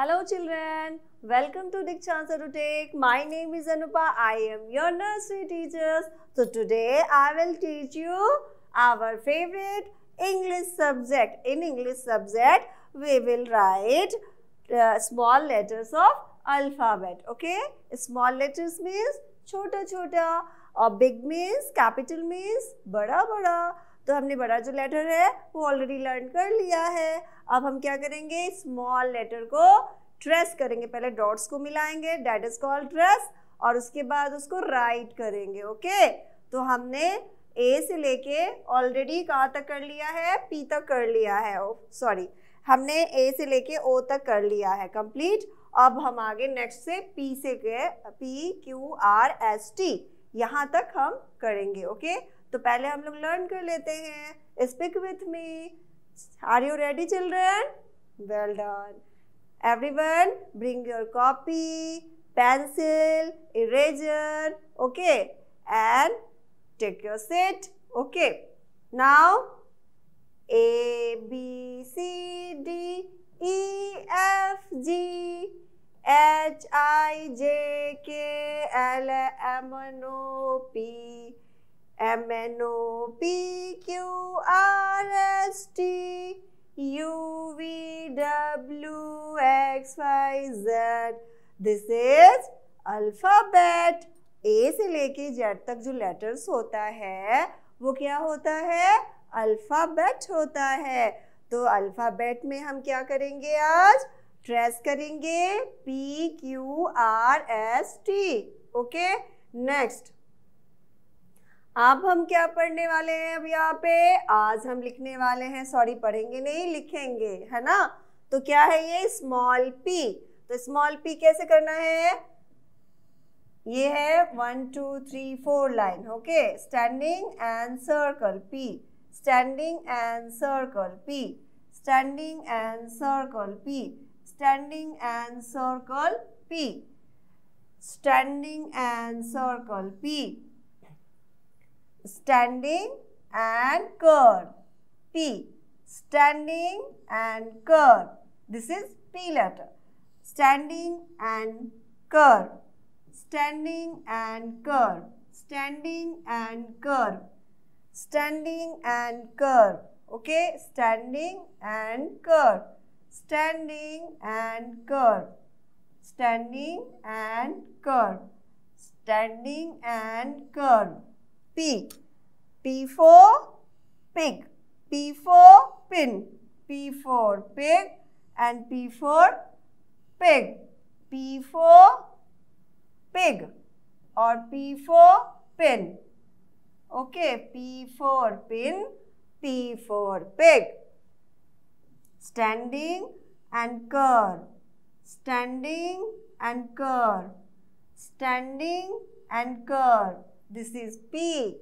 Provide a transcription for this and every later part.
Hello children, welcome to Dikshansa to Take. My name is Anupa. I am your nursery teacher. So today I will teach you our favorite English subject. In English subject we will write small letters of alphabet. Okay, small letters means छोटा छोटा और big means capital means बड़ा बड़ा. तो हमने बड़ा जो letter है वो ऑलरेडी लर्न कर लिया है. अब हम क्या करेंगे, स्मॉल लेटर को ट्रेस करेंगे. पहले डॉट्स को मिलाएंगे, दैट इज कॉल्ड ट्रेस, और उसके बाद उसको राइट करेंगे. ओके, तो हमने ए से लेके ऑलरेडी कहाँ तक कर लिया है, पी तक कर लिया है. सॉरी, हमने ए से लेके ओ तक कर लिया है कंप्लीट. अब हम आगे नेक्स्ट से पी से गए, P Q R S T यहाँ तक हम करेंगे. ओके, तो पहले हम लोग लर्न कर लेते हैं. Speak with me. Are you ready children? Well done. Everyone bring your copy, pencil, eraser. Okay, and take your seat. Okay, now A B C D E F G H I J K L M N O P M N O P Q R S T U V W X Y Z. This is alphabet. A से लेके Z तक जो letters होता है वो क्या होता है, अल्फ़ाबेट होता है. तो अल्फ़ाबेट में हम क्या करेंगे, आज ट्रेस करेंगे P Q R S T. Okay, next अब हम क्या पढ़ने वाले हैं. अब यहाँ पे आज हम लिखने वाले हैं, सॉरी पढ़ेंगे नहीं, लिखेंगे, है ना. तो क्या है ये, स्मॉल p. तो स्मॉल p कैसे करना है, ये है 1 2 3 4 line. Okay, standing and circle p, standing and circle P, standing and circle P, standing and circle P, standing and circle P, standing and curve P, standing and curve. This is P letter. Standing and curve, standing and curve, standing and curve, standing and curve. Okay, standing and curve, standing and curve, standing and curve, standing and curve. P, P for pig, P for pin, P for pig and P for pig, P for pig or P for pin. Okay, P for pin, P for pig. Standing and curve, standing and curve, standing and curve. This is P.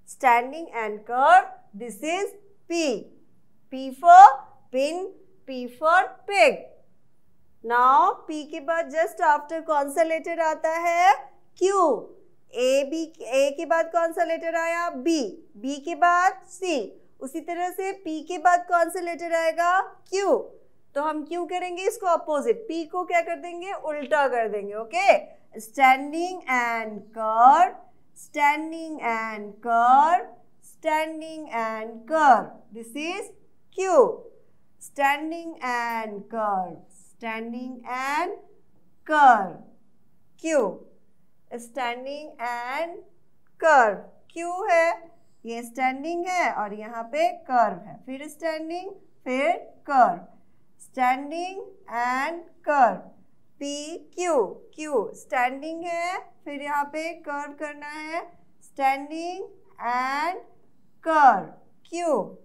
Standing and curve, this is P. P for pin, P for pig. Now P के बाद just after कौन सा letter आता है, Q. ए के बाद कौन सा लेटर आया, बी. बी के बाद सी. उसी तरह से पी के बाद कौन सा लेटर आएगा, क्यू. तो हम क्यू करेंगे इसको अपोजिट, पी को क्या कर देंगे, उल्टा कर देंगे. Okay, standing and curve, standing and curve, standing and curve. This is Q. Standing and curve, standing and curve, Q. Standing and curve, Q है, ये स्टैंडिंग है और यहाँ पे कर्व है. फिर स्टैंडिंग, फिर curve, standing and curve, P Q. Q standing है, फिर यहाँ पे कर्व करना है, standing and curve, Q.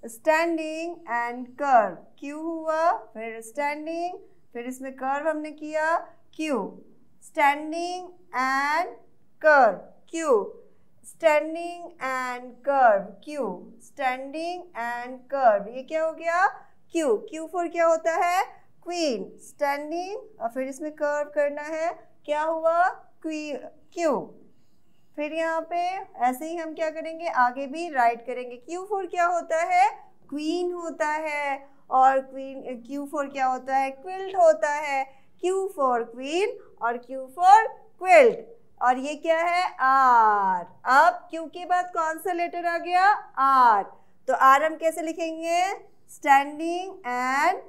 Standing and curve, Q हुआ, फिर स्टैंडिंग, फिर इसमें कर्व हमने किया, Q. Standing and curve, Q. Standing and curve, Q. Standing and curve. ये क्या हो गया, Q. Q for क्या होता है, Queen. Standing और फिर इसमें curve करना है, क्या हुआ, Q. फिर यहाँ पे ऐसे ही हम क्या करेंगे, आगे भी राइट करेंगे. Q for क्या होता है, Queen होता है. और क्वीन, Q फॉर क्या होता है, क्विल्ट होता है, Q फॉर क्वीन और Q फॉर क्विल्ट। और ये क्या है, R। अब Q के बाद कौन सा लेटर आ गया, R। तो R हम कैसे लिखेंगे, स्टैंडिंग एंड,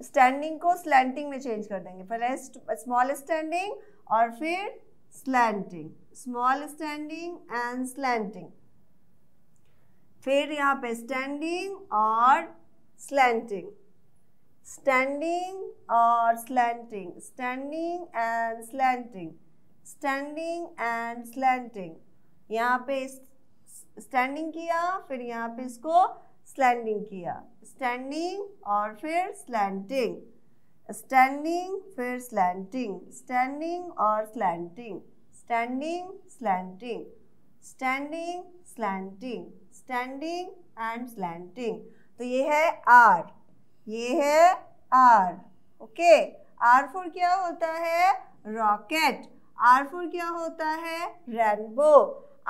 स्टैंडिंग को स्लैंटिंग में चेंज कर देंगे, पहले स्मॉल स्टैंडिंग और फिर slanting, small standing and slanting, फिर यहाँ पे स्टैंडिंग और स्लैंटिंग, स्टैंडिंग और slanting, standing and slanting, standing and slanting. यहाँ पे स्टैंडिंग किया, फिर यहाँ पे इसको स्लैंडिंग किया, स्टैंडिंग और फिर स्लैंटिंग, स्टैंडिंग फिर स्लैंटिंग, स्टैंडिंग और slanting, standing slanting, standing slanting, standing and slanting. तो ये है R, ये है R। ओके, R फॉर क्या होता है, रॉकेट। R फॉर क्या होता है, rainbow.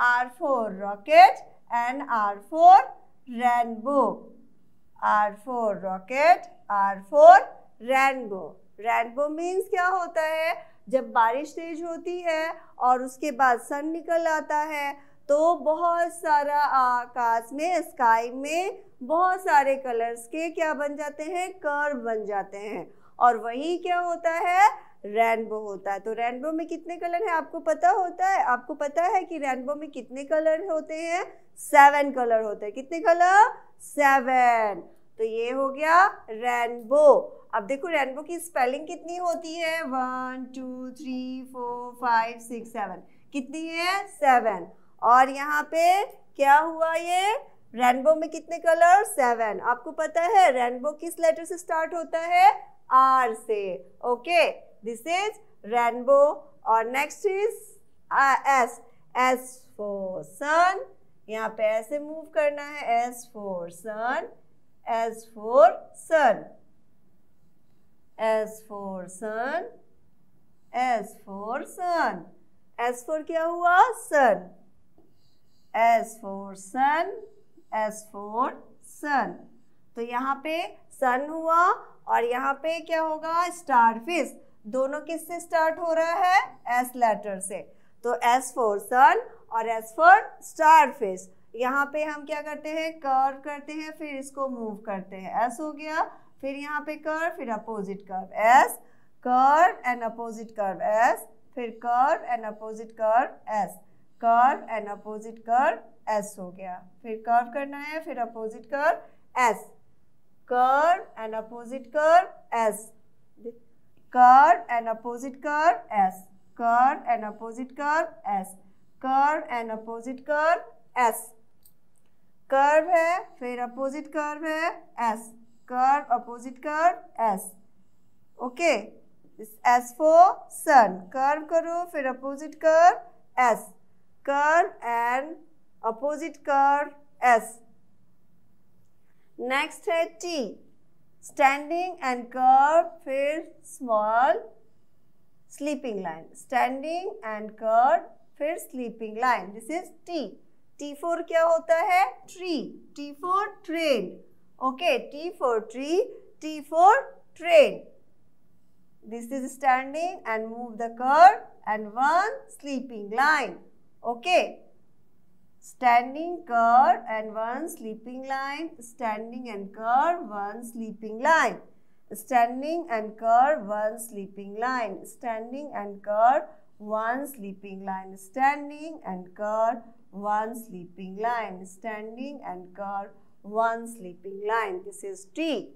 R for rocket and R for rainbow, R for rocket, R for rainbow. Rainbow means क्या होता है, जब बारिश तेज होती है और उसके बाद सन निकल आता है तो बहुत सारा आकाश में, स्काई में बहुत सारे कलर्स के क्या बन जाते हैं, कर्व बन जाते हैं, और वही क्या होता है, रेनबो होता है। तो रेनबो में कितने कलर हैं आपको पता होता है, आपको पता है कि रेनबो में कितने कलर होते हैं, 7 कलर होते हैं। कितने कलर, 7। तो ये हो गया रेनबो। अब देखो रेनबो की स्पेलिंग कितनी होती है, 1 2 3 4 5 6 7, कितनी है, 7। और यहाँ पे क्या हुआ, ये रेनबो में कितने कलर, 7। आपको पता है रेनबो किस लेटर से स्टार्ट होता है, R से। Okay, this is rainbow. और next is S, S for sun. यहाँ पे ऐसे मूव करना है, S for sun, S for sun, S for sun, S for sun. S for क्या हुआ, sun, S for sun, S for sun. तो यहाँ पे सन हुआ और यहाँ पे क्या होगा, स्टारफिश। दोनों किससे स्टार्ट हो रहा है, S लेटर से। तो S फॉर सन और S फॉर स्टारफिश। यहाँ पे हम क्या करते हैं, कर्व करते हैं, फिर इसको मूव करते हैं, S हो गया, फिर यहाँ पे कर्व, फिर opposite curve, S, curve and opposite curve, S, फिर curve and opposite curve, S, curve and opposite curve, S हो गया, फिर कर्व करना है, फिर opposite curve, S, curve and opposite curve, S, curve and opposite curve, S, curve and opposite curve, S, curve and opposite curve, S, curve है, फिर opposite curve है, S, curve opposite curve, S। Okay, S for sun, curve करो, फिर opposite curve, S, curve and opposite curve, S। Next है T, standing and curve, फिर small sleeping line, standing and curve, फिर sleeping line, this is T। T for क्या होता है, tree, T for train. Okay, T for tree, T for train. This is standing and move the curve and one sleeping line. Okay. Standing, curve and one sleeping line. Standing and curve, one sleeping line. Standing and curve, one sleeping line. Standing and curve, one sleeping line. Standing and curve, one sleeping line. Standing and curve, one sleeping line. This is T.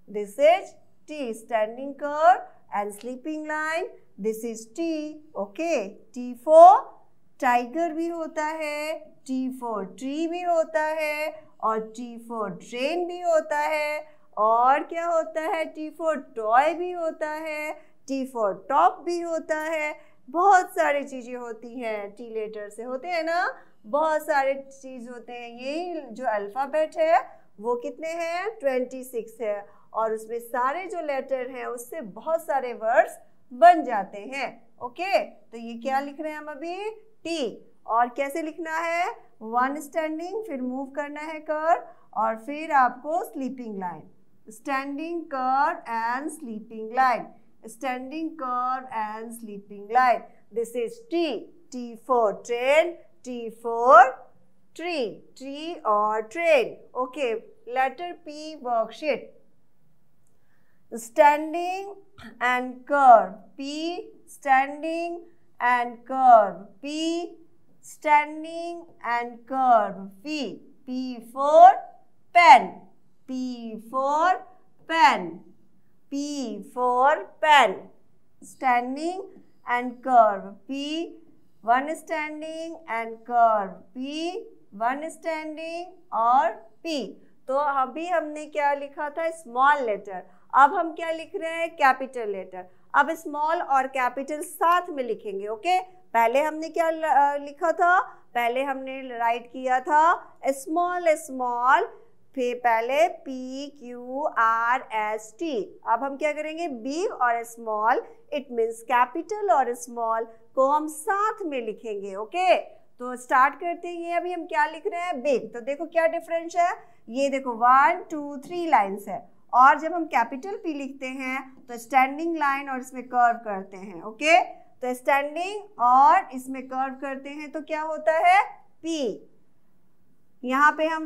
This is T, standing curve and sleeping line. This is T. Okay. T for tiger भी होता है, T for tree भी होता है, और T for train भी होता है, और क्या होता है, T for toy भी होता है, T for top भी होता है। बहुत सारी चीज़ें होती हैं, T लेटर से होते हैं ना, बहुत सारे चीज़ होते हैं। ये जो अल्फ़ाबेट है वो कितने हैं, 26 है, और उसमें सारे जो लेटर हैं उससे बहुत सारे वर्ड्स बन जाते हैं। ओके, तो ये क्या लिख रहे हैं हम अभी, टी। और कैसे लिखना है, वन स्टैंडिंग, फिर मूव करना है कर्व, और फिर आपको sleeping line, standing curve and sleeping line, standing curve and sleeping line. This is T. T for train, T for tree, tree or train. Okay, letter P, worksheet. Standing and curve, P, standing and curve, P, standing and curve, P. P for pen, P for pen, P for pen. Standing and curve, P, one standing and curve, P, one standing और P. तो अभी हमने क्या लिखा था, small letter. अब हम क्या लिख रहे हैं, कैपिटल लेटर. अब स्मॉल और कैपिटल साथ में लिखेंगे. ओके, पहले हमने क्या लिखा था, पहले हमने राइट किया था स्मॉल स्मॉल, फिर पहले P Q R S T. अब हम क्या करेंगे, बिग और स्मॉल, इट मीन्स कैपिटल और स्मॉल को हम साथ में लिखेंगे. ओके, तो स्टार्ट करते हैं. अभी हम क्या लिख रहे हैं, बिग. तो देखो क्या डिफरेंस है, ये देखो 1 2 3 लाइन्स है, और जब हम कैपिटल P लिखते हैं तो स्टैंडिंग लाइन और इसमें कर्व करते हैं. ओके, तो स्टैंडिंग और इसमें कर्व करते हैं तो क्या होता है, P. यहाँ पे हम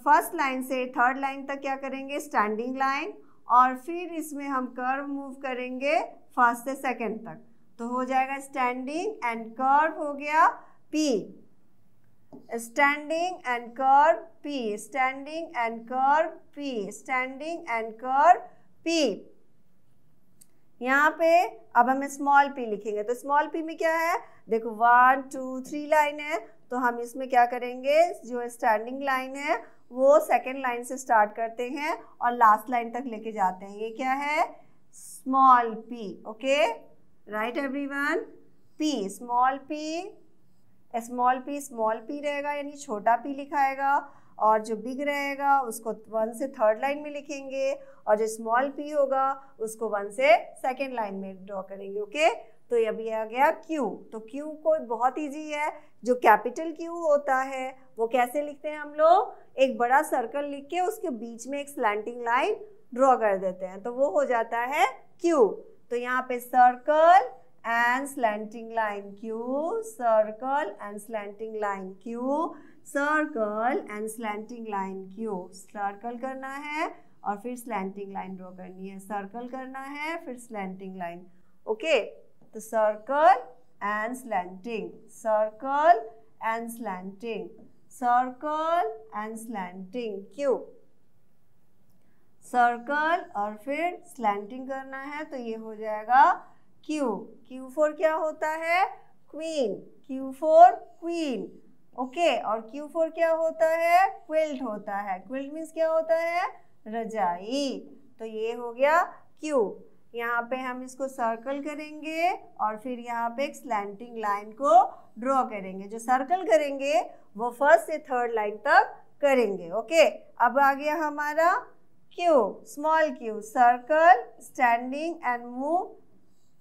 फर्स्ट लाइन से थर्ड लाइन तक क्या करेंगे, स्टैंडिंग लाइन, और फिर इसमें हम कर्व मूव करेंगे फर्स्ट से सेकंड तक, तो हो जाएगा स्टैंडिंग एंड कर्व हो गया P. Standing and curve P, standing and curve P, standing and curve P. यहाँ पे अब हम स्मॉल p लिखेंगे. तो स्मॉल p में क्या है, देखो 1 2 3 लाइन है, तो हम इसमें क्या करेंगे, जो स्टैंडिंग लाइन है वो सेकेंड लाइन से स्टार्ट करते हैं और लास्ट लाइन तक लेके जाते हैं. ये क्या है, small p. Okay, right everyone, p, small p, small p रहेगा, यानी छोटा p लिखाएगा, और जो बिग रहेगा उसको 1 से थर्ड लाइन में लिखेंगे, और जो स्मॉल p होगा उसको 1 से सेकेंड लाइन में ड्रॉ करेंगे. ओके, तो अभी आ गया Q. तो Q को बहुत इजी है, जो कैपिटल Q होता है वो कैसे लिखते हैं हम लोग, एक बड़ा सर्कल लिख के उसके बीच में एक स्लैंटिंग लाइन ड्रॉ कर देते हैं, तो वो हो जाता है Q. तो यहाँ पे circle and slanting line Q, circle and slanting line Q, circle and slanting line Q. Circle करना है और फिर स्लैंटिंग लाइन ड्रॉ करनी है, सर्कल करना है फिर स्लैंटिंग लाइन. ओके, तो circle and slanting, circle and slanting, circle and slanting Q. Circle और फिर स्लैंटिंग करना है, तो ये हो जाएगा Q. Q फॉर क्या होता है, queen, Q for queen. Okay, और Q फॉर क्या होता है, क्विल्ट होता है. क्विल्ट मीन्स क्या होता है, रजाई. तो ये हो गया Q. यहाँ पे हम इसको सर्कल करेंगे और फिर यहाँ पे एक स्लैंटिंग लाइन को ड्रॉ करेंगे. जो सर्कल करेंगे वो फर्स्ट से थर्ड लाइन तक करेंगे. ओके, अब आ गया हमारा Q, small q, circle, standing and move,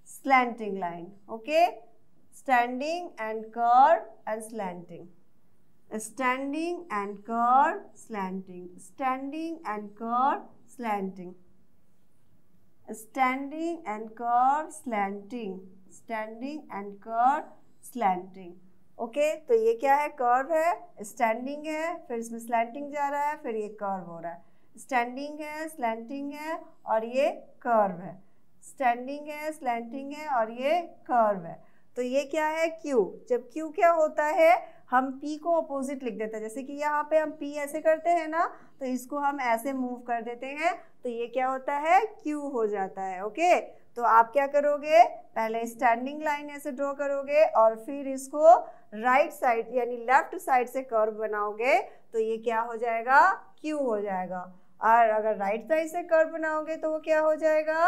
slanting line. Okay, standing and curve and slanting, standing and curve, slanting, standing and curve, slanting, standing and curve, slanting, standing and curve, slanting. Okay, तो ये क्या है, curve है, standing है, फिर इसमें slanting जा रहा है, फिर ये कर्व हो रहा है. स्टैंडिंग है, स्लैंटिंग है और ये कर्व है, स्टैंडिंग है, स्लैंटिंग है और ये कर्व है. तो ये क्या है, Q. जब Q क्या होता है, हम P को अपोजिट लिख देते हैं. जैसे कि यहाँ पे हम P ऐसे करते हैं ना, तो इसको हम ऐसे मूव कर देते हैं, तो ये क्या होता है, Q हो जाता है. ओके, तो आप क्या करोगे, पहले स्टैंडिंग लाइन ऐसे ड्रॉ करोगे और फिर इसको राइट साइड यानी लेफ्ट साइड से कर्व बनाओगे, तो ये क्या हो जाएगा, Q हो जाएगा. और अगर राइट साइड से कर्व बनाओगे तो वो क्या हो जाएगा,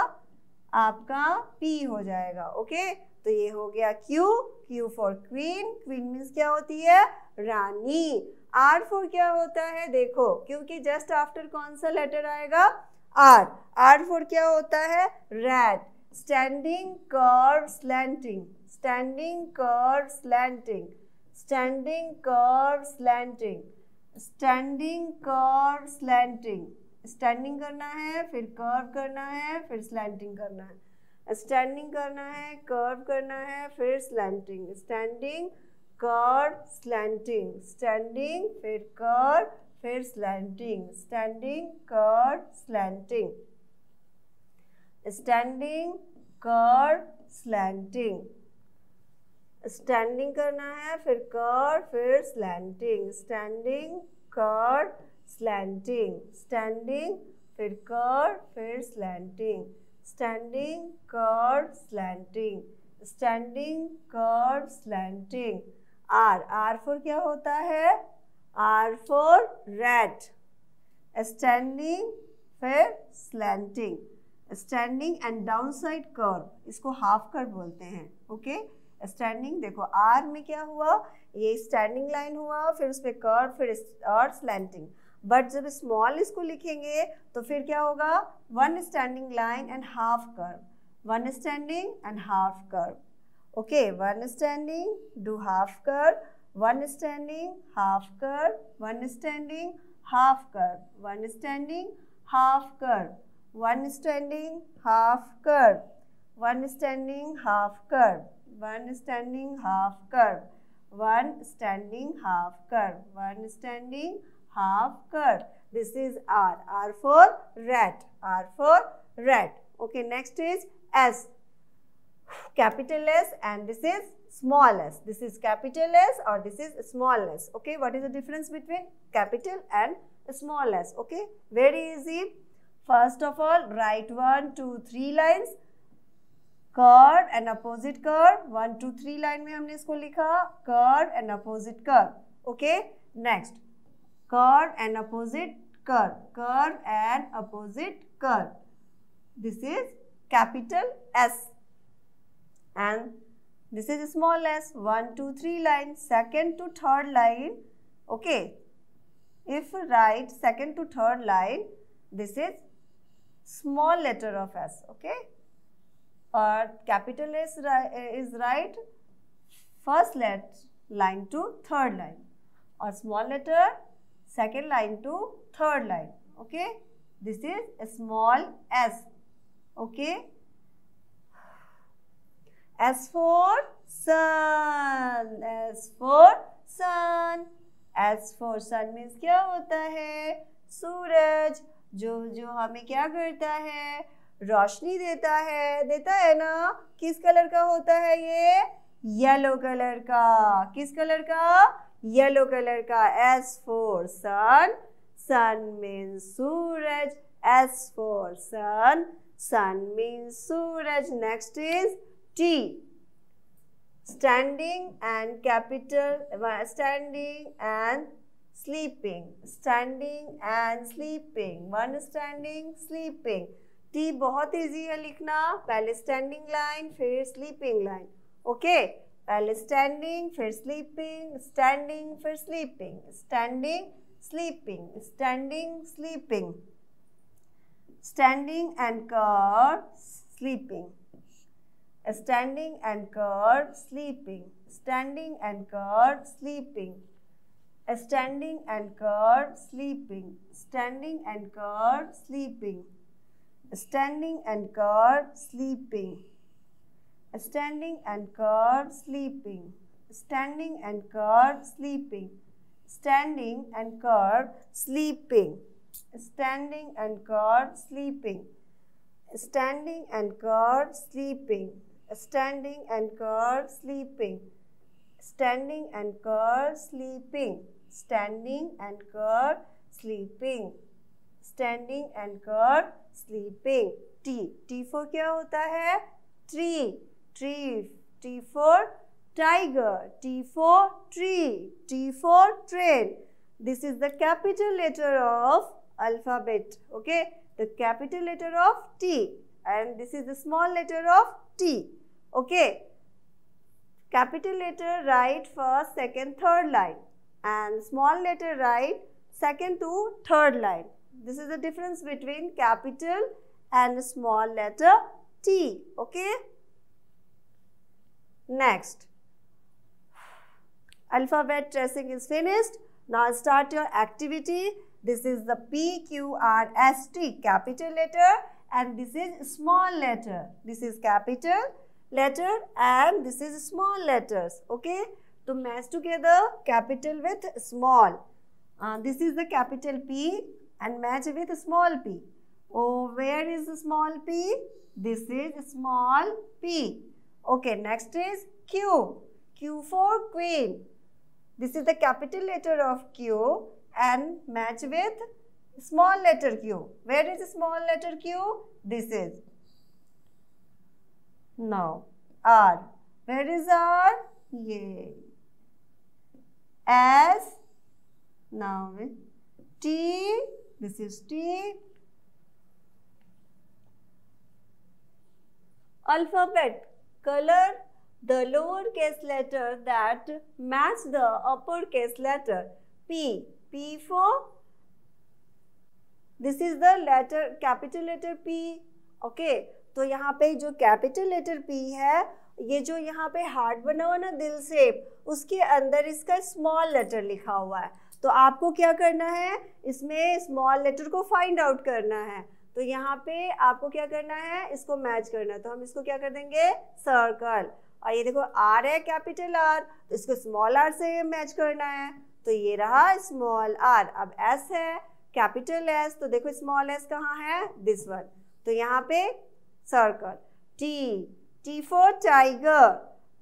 आपका P हो जाएगा. ओके, तो ये हो गया Q. Q for queen, queen means क्या होती है, रानी. R फॉर क्या होता है, देखो क्योंकि जस्ट आफ्टर कौन सा लेटर आएगा, R. R फॉर क्या होता है, rat. Standing curve slanting, standing curve slanting, standing curve slanting, standing, curve, slanting. Standing करना है, फिर कर्व करना है, फिर स्लैंटिंग करना है। स्टैंडिंग करना है, कर्व करना है, फिर slanting. Standing, curve, slanting. Standing, फिर कर्व, फिर slanting. Standing, curve, slanting. Standing, curve, slanting. Standing करना है, फिर कर्व, फिर slanting. Standing, curve, slanting. Standing, फिर कर्व, फिर slanting. Standing, curve, slanting. Standing, curve, slanting. R for क्या होता है? R for rat. स्टैंडिंग, फिर slanting. Standing and down side curve, इसको हाफ कर्व बोलते हैं। ओके, स्टैंडिंग, देखो आर में क्या हुआ, ये स्टैंडिंग लाइन हुआ, फिर उस पर कर्व, फिर और स्लैंटिंग। बट जब स्मॉल इसको लिखेंगे तो फिर क्या होगा? One standing line and half curve. One standing and half curve. Okay, one standing, do half curve, one standing, half curve, one standing, half curve, one standing, half curve, one standing, half curve, one standing, half curve, one standing, half curve, one standing, half curve, one standing, half curve. This is R. R for rat. R for rat. Okay, next is S. Capital S, and this is small s. This is capital S or this is small s. Okay, what is the difference between capital and small s? Okay, very easy. First of all, write 1, 2, 3 lines. Curve and opposite curve. 1, 2, 3 line में हमने इसको लिखा curve and opposite curve. Okay. Next, curve and opposite curve. Curve and opposite curve. This is capital S. And this is small s. 1, 2, 3 line. Second to third line. Okay. If write second to third line, this is small letter of S. Okay, or capital S is right first line to third line, or small letter second line to third line. Okay, this is a small s. Okay, S for sun. S for sun. S for sun means क्या होता है? सूरज, जो हमें क्या करता है? रोशनी देता है ना? किस कलर का होता है ये? येलो कलर का। किस कलर का? येलो कलर का। S for sun. Sun means Suraj. S for sun. Sun means Suraj. Next is T. Standing and capital, standing and sleeping, standing and sleeping, one standing, sleeping. T बहुत easy है लिखना। पहले standing line, फिर sleeping line. Okay, पहले standing, फिर sleeping, standing, फिर sleeping, standing, sleeping, standing, sleeping, standing and curve, sleeping, standing and curve, sleeping, standing and curve, sleeping, standing and curve, sleeping, standing and curve, sleeping, standing and curve, sleeping, standing and curve, sleeping, standing and curve, sleeping, standing and curve, sleeping, standing and curve, sleeping, standing and curve, sleeping, standing and curve, sleeping, standing and curve, sleeping, standing and curve, sleeping, standing and curve, sleeping. T. T for क्या होता है? Tree. Tree. T for tiger. T for tree. T for train. This is the capital letter of alphabet. Okay, the capital letter of T, and this is the small letter of T. Okay, capital letter write first, second, third line, and small letter write second to third line. This is the difference between capital and small letter T. Okay, next, alphabet tracing is finished. Now start your activity. This is the PQRST capital letter and this is small letter. This is capital letter and this is small letters. Okay. So match together capital with small. This is the capital P and match with small p. Oh, where is the small p? This is small p. Okay, next is Q. Q for queen. This is the capital letter of Q and match with small letter Q. Where is the small letter Q? This is. Now, R. Where is R? Yay. S. Now with T. This is T. Alphabet. Color the lowercase letter that match the uppercase letter. P. P for, this is the letter, capital letter P. Okay, तो यहाँ पे जो capital letter P है, ये जो यहाँ पे heart बना हुआ ना दिल शेप, उसके अंदर इसका स्मॉल लेटर लिखा हुआ है. तो आपको क्या करना है, इसमें स्मॉल लेटर को फाइंड आउट करना है. तो यहाँ पे आपको क्या करना है, इसको मैच करना है. तो हम इसको क्या कर देंगे, सर्कल. और ये देखो आर है, कैपिटल आर, तो इसको स्मॉल आर से मैच करना है. तो ये रहा स्मॉल आर. अब एस है, कैपिटल एस, तो देखो स्मॉल एस कहाँ है, दिस वन. तो यहाँ पे circle. T. T for tiger.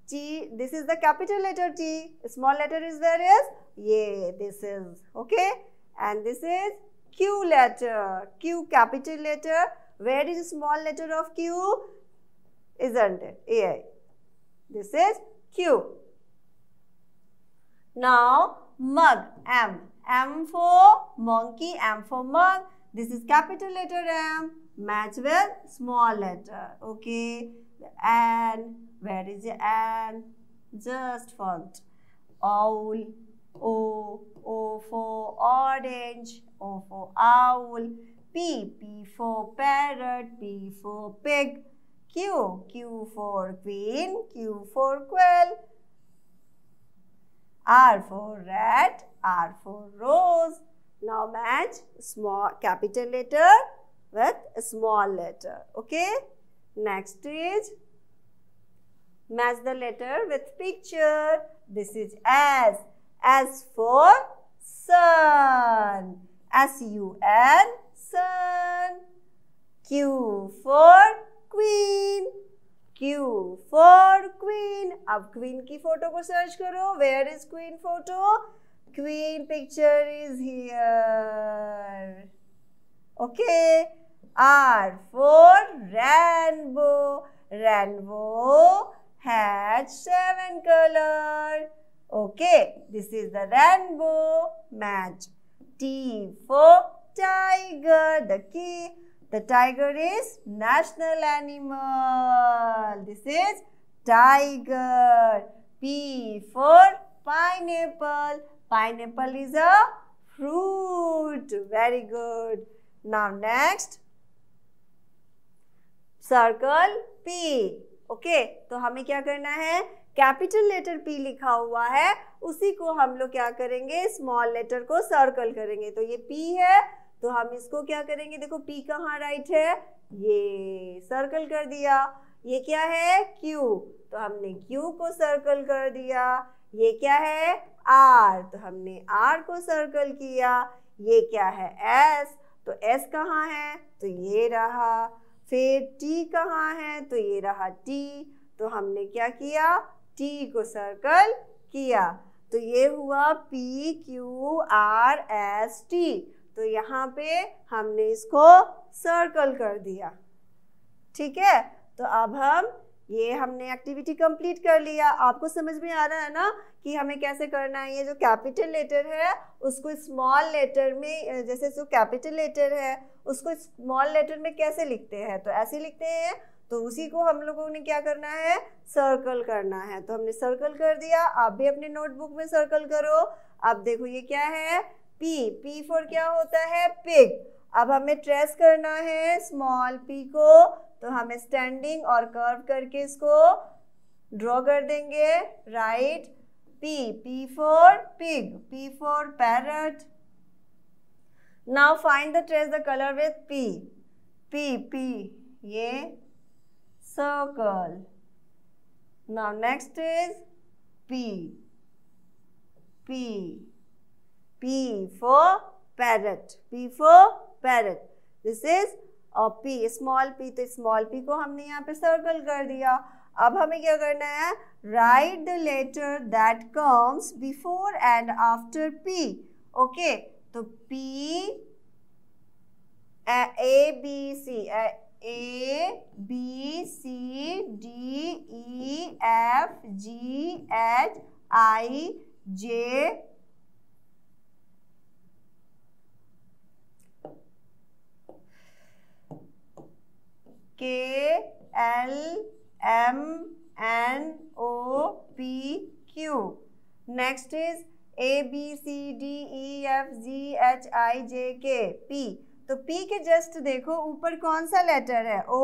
T, this is the capital letter T. Small letter is where is, ये this is. Okay, and this is Q letter. Q capital letter. Where is the small letter of Q? Isn't it? Yeah. This is Q. Now mug. M. M for monkey. M for mug. This is capital letter M. Match with small letter. Okay. N. Where is the N? Just font. Owl. O. O for orange. O for owl. P. P for parrot. P for pig. Q. Q for queen. Q for quail. R for rat. R for rose. Now match small capital letter with a small letter. Okay. Next is match the letter with picture. This is S. S for sun. S-U-N, sun. Q for queen. Q for queen. अब queen की photo को search करो. Where is queen photo? Queen picture is here. Okay. R for rainbow. Rainbow had 7 colors. Okay. This is the rainbow. Match. T for tiger. The key. The tiger is national animal. This is tiger. P for pineapple. Pineapple is a fruit. Very good. Now next. Circle P. Okay. तो हमें क्या करना है? Capital letter P लिखा हुआ है, उसी को हम लोग क्या करेंगे, स्मॉल लेटर को सर्कल करेंगे. तो ये P है, तो हम इसको क्या करेंगे, देखो P कहाँ राइट है, ये सर्कल कर दिया. ये क्या है, Q, तो हमने Q को सर्कल कर दिया. ये क्या है, R, तो हमने R को सर्कल किया. ये क्या है, S, तो S कहाँ है, तो ये रहा. फिर T कहाँ है, तो ये रहा T, तो हमने क्या किया, T को सर्कल किया. तो ये हुआ P Q R S T. तो यहाँ पे हमने इसको सर्कल कर दिया. ठीक है. तो अब हमने एक्टिविटी कंप्लीट कर लिया. आपको समझ में आ रहा है ना कि हमें कैसे करना है. ये जो कैपिटल लेटर है उसको स्मॉल लेटर में, जैसे जो कैपिटल लेटर है उसको स्मॉल लेटर में कैसे लिखते हैं, तो ऐसे लिखते हैं. तो उसी को हम लोगों ने क्या करना है, सर्कल करना है. तो हमने सर्कल कर दिया. आप भी अपने नोटबुक में सर्कल करो. अब देखो ये क्या है, P. P फॉर क्या होता है, पिग. अब हमें ट्रेस करना है स्मॉल p को, तो हमें स्टैंडिंग और कर्व करके इसको ड्रॉ कर देंगे. Right. P for pig, P for parrot. Now find the trace the color with P, ये circle. Now next is P for parrot, P for parrot. This is और P, small p, तो small p को हमने यहाँ पे circle कर दिया. अब हमें क्या करना है, write the letter that comes before and after P. Okay, तो P, A B C D E F G H I J K L M N O P Q. Next is A B C D E F G H I J K P. तो P के just देखो ऊपर कौन सा letter है, O,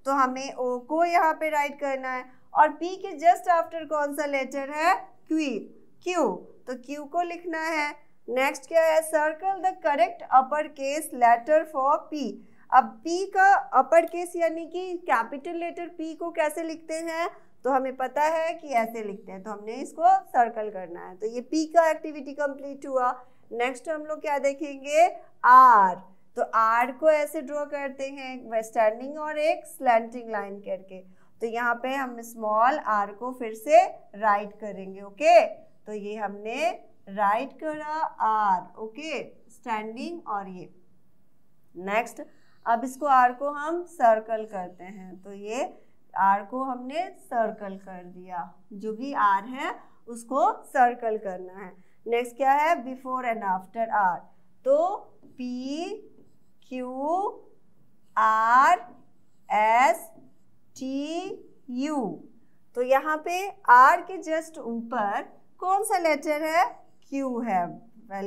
तो हमें O को यहाँ पे राइट करना है. और P के जस्ट आफ्टर कौन सा लेटर है, Q, तो Q को लिखना है. नेक्स्ट क्या है, circle the correct upper case letter for P. अब P का अपर केस यानी कि कैपिटल लेटर P को कैसे लिखते हैं, तो हमें पता है कि ऐसे लिखते हैं, तो हमने इसको सर्कल करना है. तो ये P का एक्टिविटी कंप्लीट हुआ. नेक्स्ट हम लोग क्या देखेंगे, R. तो R को ऐसे ड्रॉ करते हैं, एक स्टैंडिंग और एक स्लैंटिंग लाइन करके. तो यहाँ पे हम स्मॉल r को फिर से राइट करेंगे. ओके, तो ये हमने राइट करा r. ओके, स्टैंडिंग और ये. नेक्स्ट अब इसको r को हम सर्कल करते हैं. तो ये r को हमने सर्कल कर दिया, जो भी r है उसको सर्कल करना है. नेक्स्ट क्या है, बिफोर एंड आफ्टर r. तो P Q R S T U. तो यहाँ पे R के जस्ट ऊपर कौन सा लेटर है, Q है. Well,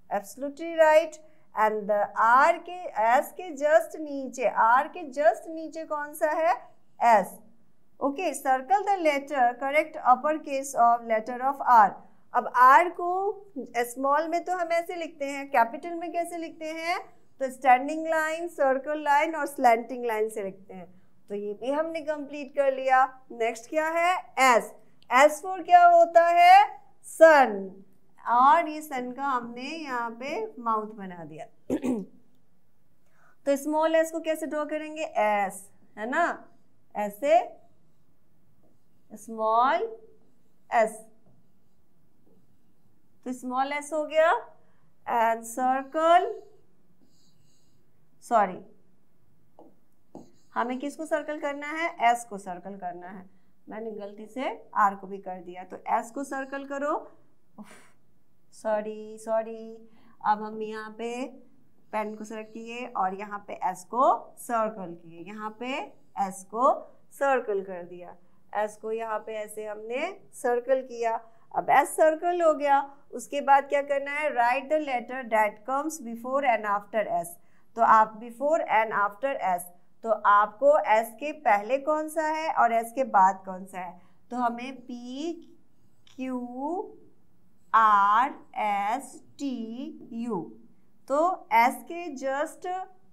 absolutely right. And R के S के जस्ट नीचे, R के जस्ट नीचे कौन सा है, S. Okay, circle the letter correct upper case of letter of R. अब R को स्मॉल में तो हम ऐसे लिखते हैं, कैपिटल में कैसे लिखते हैं, तो स्टैंडिंग लाइन, सर्कल लाइन और स्लैंटिंग लाइन से लिखते हैं. तो ये भी हमने कंप्लीट कर लिया. नेक्स्ट क्या है, S. S फॉर क्या होता है, सन. और ये सन का हमने यहाँ पे माउथ बना दिया. तो स्मॉल s को कैसे ड्रॉ करेंगे, S, है ना, ऐसे स्मॉल s. तो स्मॉल s हो गया. एंड सर्कल, सॉरी, हमें किसको सर्कल करना है, S को सर्कल करना है. मैंने गलती से R को भी कर दिया. तो S को सर्कल करो. सॉरी. अब हम यहाँ पे पेन को सेलेक्ट किए और यहाँ पे S को सर्कल किए, यहाँ पे S को सर्कल कर दिया. S को यहाँ पे ऐसे हमने सर्कल किया. अब S सर्कल हो गया. उसके बाद क्या करना है, write the letter that comes before and after S. तो आप बिफोर एंड आफ्टर S, तो आपको S के पहले कौन सा है और S के बाद कौन सा है. तो हमें P Q R S T U. तो S के जस्ट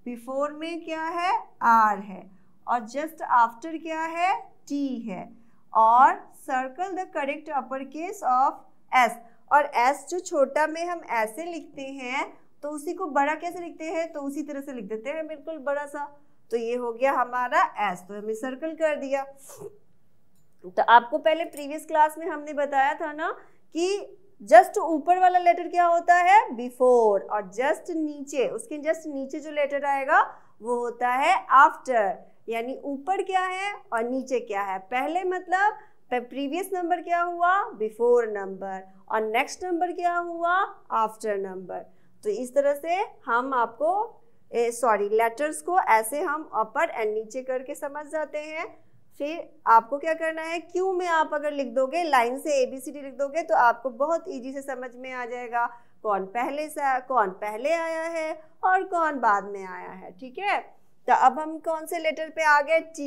बिफोर में क्या है, R है, और जस्ट आफ्टर क्या है, T है. और circle the correct upper case of S. और S जो छोटा में हम ऐसे लिखते हैं, तो उसी को बड़ा कैसे लिखते हैं, तो उसी तरह से लिख देते हैं, बिल्कुल बड़ा सा. तो ये हो गया हमारा S. तो हमने सर्कल कर दिया. तो आपको पहले प्रीवियस क्लास में हमने बताया था ना कि जस्ट ऊपर वाला लेटर क्या होता है, बिफोर, और जस्ट नीचे, उसके जस्ट नीचे जो लेटर आएगा वो होता है आफ्टर. यानी ऊपर क्या है और नीचे क्या है. पहले मतलब प्रीवियस नंबर क्या हुआ, बिफोर नंबर, और नेक्स्ट नंबर क्या हुआ, आफ्टर नंबर. तो इस तरह से हम आपको लेटर्स को ऐसे हम अपर एंड नीचे करके समझ जाते हैं. फिर आपको क्या करना है, क्यू में आप अगर लिख दोगे, लाइन से ABCD लिख दोगे, तो आपको बहुत इजी से समझ में आ जाएगा कौन पहले आया है और कौन बाद में आया है. ठीक है, तो अब हम कौन से लेटर पे आ गए, T.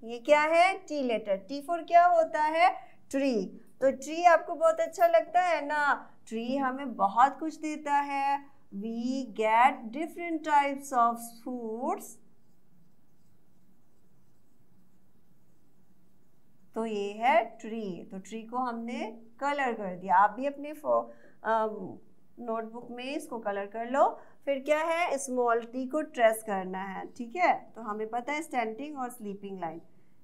ये क्या है, T लेटर. T फॉर क्या होता है, ट्री. तो ट्री आपको बहुत अच्छा लगता है ना? ट्री हमें बहुत कुछ देता है. We get different types of fruits. तो ये है ट्री. तो ट्री को हमने कलर कर दिया. आप भी अपने नोटबुक में इसको कलर कर लो. फिर क्या है, स्मॉल टी को ट्रेस करना है. ठीक है, तो हमें पता है स्टैंडिंग और स्लीपिंग लाइन.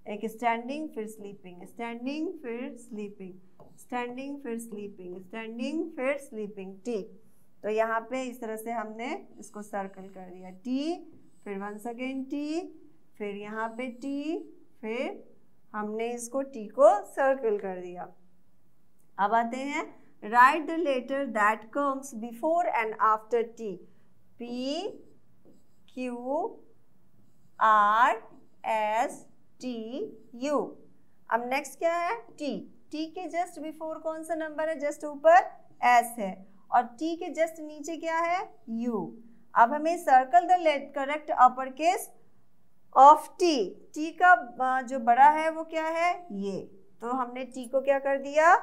एक स्टैंडिंग फिर स्लीपिंग, स्टैंडिंग फिर स्लीपिंग, स्टैंडिंग फिर स्लीपिंग, स्टैंडिंग फिर स्लीपिंग. टी. तो यहाँ पे इस तरह से हमने इसको सर्कल कर दिया. टी, फिर वंस अगेन टी, फिर यहाँ पे टी, फिर हमने इसको टी को सर्कल कर दिया. अब आते हैं, write the letter that comes before and after T. P, Q, R, S, T, U. अब नेक्स्ट क्या है, टी. टी के जस्ट बिफोर कौन सा नंबर है? जस्ट ऊपर एस है. और टी के जस्ट नीचे क्या है? यू. अब हमें circle the correct upper case of T. T का जो बड़ा है वो क्या है? ये. तो हमने टी को क्या कर दिया?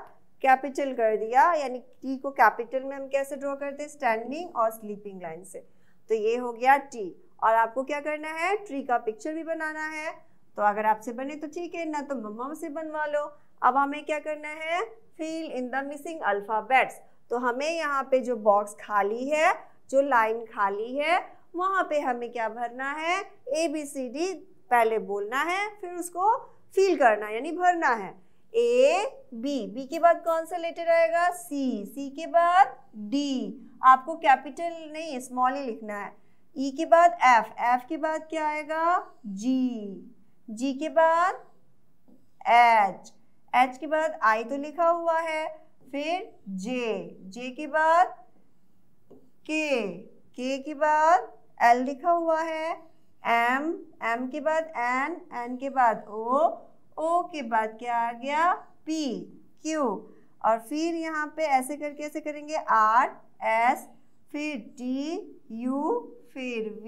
कैपिटल कर दिया. यानी टी को कैपिटल में हम कैसे ड्रॉ करते हैं? स्टैंडिंग और स्लीपिंग लाइन से. तो ये हो गया टी. और आपको क्या करना है? ट्री का पिक्चर भी बनाना है. तो अगर आपसे बने तो ठीक है, ना तो मम्मा से बनवा लो. अब हमें क्या करना है? Fill in the missing alphabets. तो हमें यहाँ पे जो बॉक्स खाली है, जो लाइन खाली है, वहाँ पे हमें क्या भरना है? ABCD पहले बोलना है, फिर उसको फिल करना यानी भरना है. A, B. B के बाद कौन सा लेटर आएगा? C. C के बाद D. आपको कैपिटल नहीं स्मॉल ही लिखना है. E के बाद F. F के बाद क्या आएगा? G. G के बाद H. H के बाद I तो लिखा हुआ है. फिर J. J के बाद K. K के बाद L लिखा हुआ है. M. M के बाद N. N के बाद O. O के बाद क्या आ गया? P. Q. और फिर यहाँ पे ऐसे करके ऐसे करेंगे. R. S. फिर T. U. फिर V.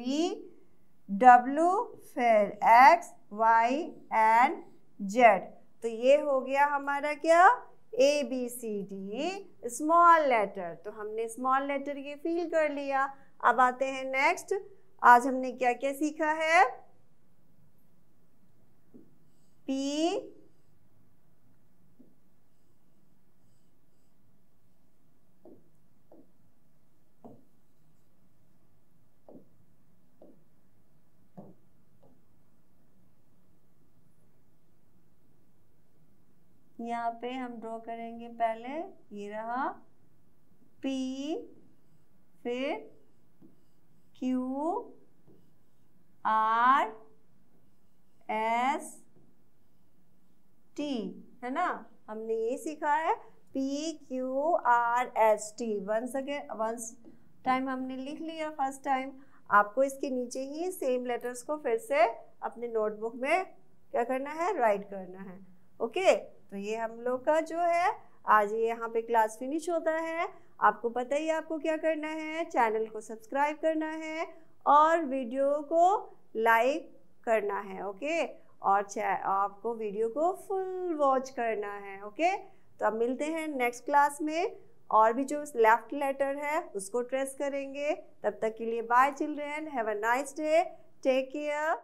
W. फिर X. Y. and Z. तो ये हो गया हमारा क्या? ABCD small letter. तो हमने स्मॉल लेटर ये फिल कर लिया. अब आते हैं नेक्स्ट. आज हमने क्या क्या सीखा है? P, यहाँ पे हम ड्रॉ करेंगे. पहले ये रहा P, फिर Q, R, S, T, है ना? हमने ये सीखा है P, Q, R, S, T. Once time हमने लिख लिया फर्स्ट टाइम. आपको इसके नीचे ही सेम लेटर्स को फिर से अपने नोटबुक में क्या करना है? राइट करना है. ओके. तो ये हम लोग का जो है आज ये यहाँ पे क्लास फिनिश होता है. आपको पता ही आपको क्या करना है? चैनल को सब्सक्राइब करना है और वीडियो को लाइक करना है. ओके. और आपको वीडियो को फुल वॉच करना है. ओके. तो अब मिलते हैं नेक्स्ट क्लास में. और भी जो लेफ्ट लेटर है उसको ट्रेस करेंगे. तब तक के लिए bye children. Have a nice day. Take care.